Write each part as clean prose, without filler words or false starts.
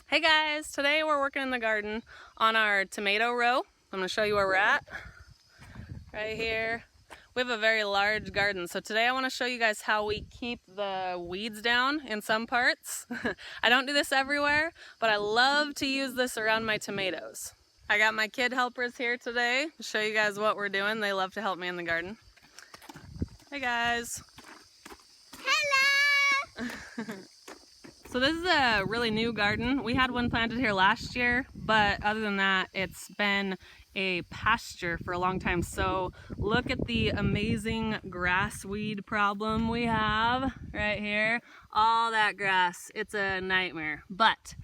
Hey guys, today we're working in the garden on our tomato row. I'm going to show you where we're at. Right here. We have a very large garden, so today I want to show you guys how we keep the weeds down in some parts. I don't do this everywhere, but I love to use this around my tomatoes. I got my kid helpers here today to show you guys what we're doing. They love to help me in the garden. Hey guys. Hello! So this is a really new garden. We had one planted here last year, but other than that, it's been a pasture for a long time. So look at the amazing grass weed problem we have right here. All that grass, it's a nightmare. But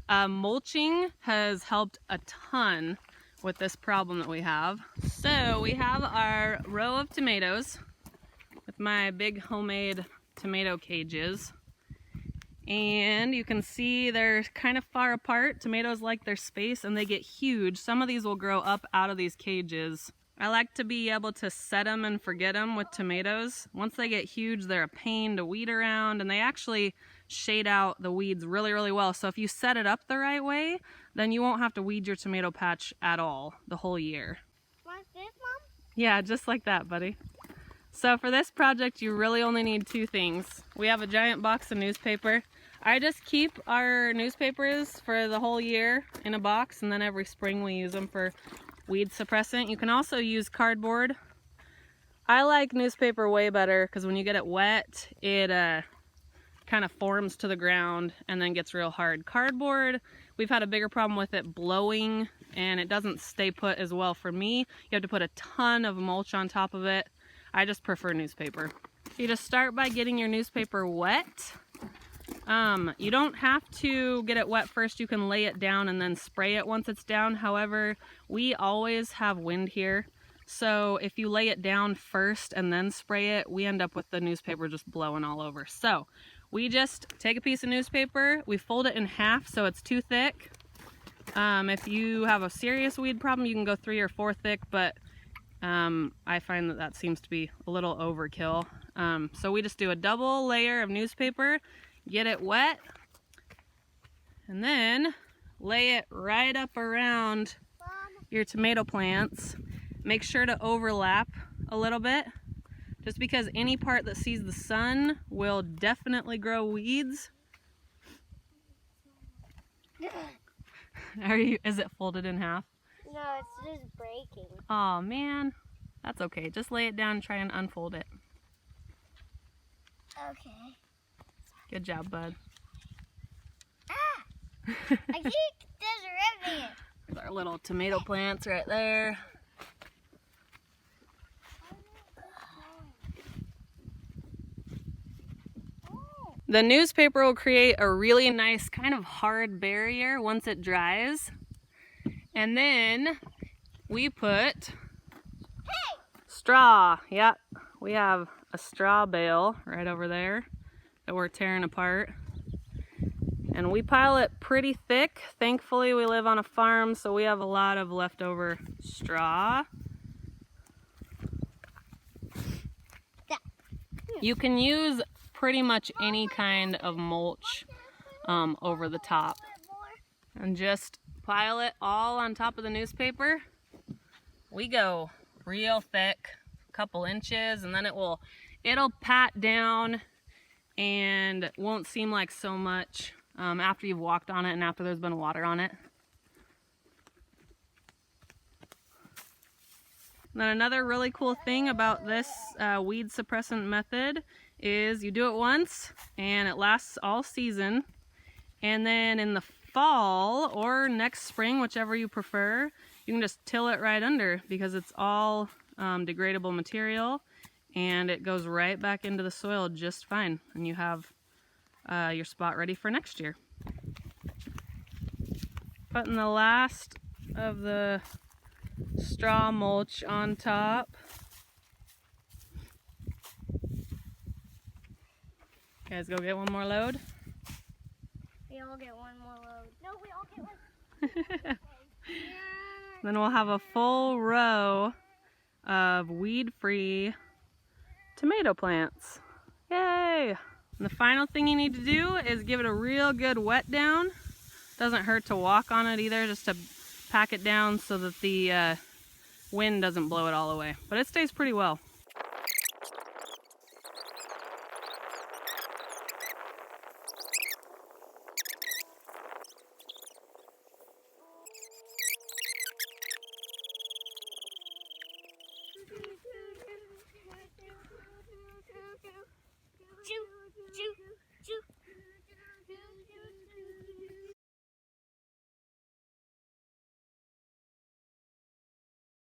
mulching has helped a ton with this problem that we have. So we have our row of tomatoes with my big homemade tomato cages. And you can see they're kind of far apart. Tomatoes like their space and they get huge. Some of these will grow up out of these cages. I like to be able to set them and forget them with tomatoes. Once they get huge, they're a pain to weed around, and they actually shade out the weeds really, really well. So if you set it up the right way, then you won't have to weed your tomato patch at all the whole year. Want this, Mom? Yeah, just like that, buddy. So for this project, you really only need two things. We have a giant box of newspaper. I just keep our newspapers for the whole year in a box, and then every spring we use them for weed suppressant. You can also use cardboard. I like newspaper way better because when you get it wet, it kind of forms to the ground and then gets real hard. Cardboard, we've had a bigger problem with it blowing, and it doesn't stay put as well for me. You have to put a ton of mulch on top of it. I just prefer newspaper. You just start by getting your newspaper wet. You don't have to get it wet first. You can lay it down and then spray it once it's down. However, we always have wind here. So if you lay it down first and then spray it, we end up with the newspaper just blowing all over. So we just take a piece of newspaper, we fold it in half so it's too thick. If you have a serious weed problem, you can go 3 or 4 thick, but I find that seems to be a little overkill. So we just do a double layer of newspaper, get it wet, and then lay it right up around your tomato plants. Make sure to overlap a little bit, just because any part that sees the sun will definitely grow weeds. Is it folded in half? No, it's just breaking. Oh man, that's okay. Just lay it down and try and unfold it. Okay. Good job, bud. Ah! I think there's a ribbon. There's our little tomato plants right there. The newspaper will create a really nice kind of hard barrier once it dries. And then we put straw. Yep, we have a straw bale right over there that we're tearing apart. And we pile it pretty thick. Thankfully, we live on a farm, so we have a lot of leftover straw. You can use pretty much any kind of mulch over the top. And just pile it all on top of the newspaper. We go real thick, a couple inches, and then it'll pat down and won't seem like so much after you've walked on it and after there's been water on it. And then another really cool thing about this weed suppressant method is you do it once and it lasts all season, and then in the fall or next spring, whichever you prefer, you can just till it right under because it's all degradable material and it goes right back into the soil just fine, and you have your spot ready for next year. Putting the last of the straw mulch on top. Guys, go get one more load. We all get one more load. No, we all get one. Then we'll have a full row of weed-free tomato plants. Yay! And the final thing you need to do is give it a real good wet down. Doesn't hurt to walk on it either, just to pack it down so that the wind doesn't blow it all away. But it stays pretty well.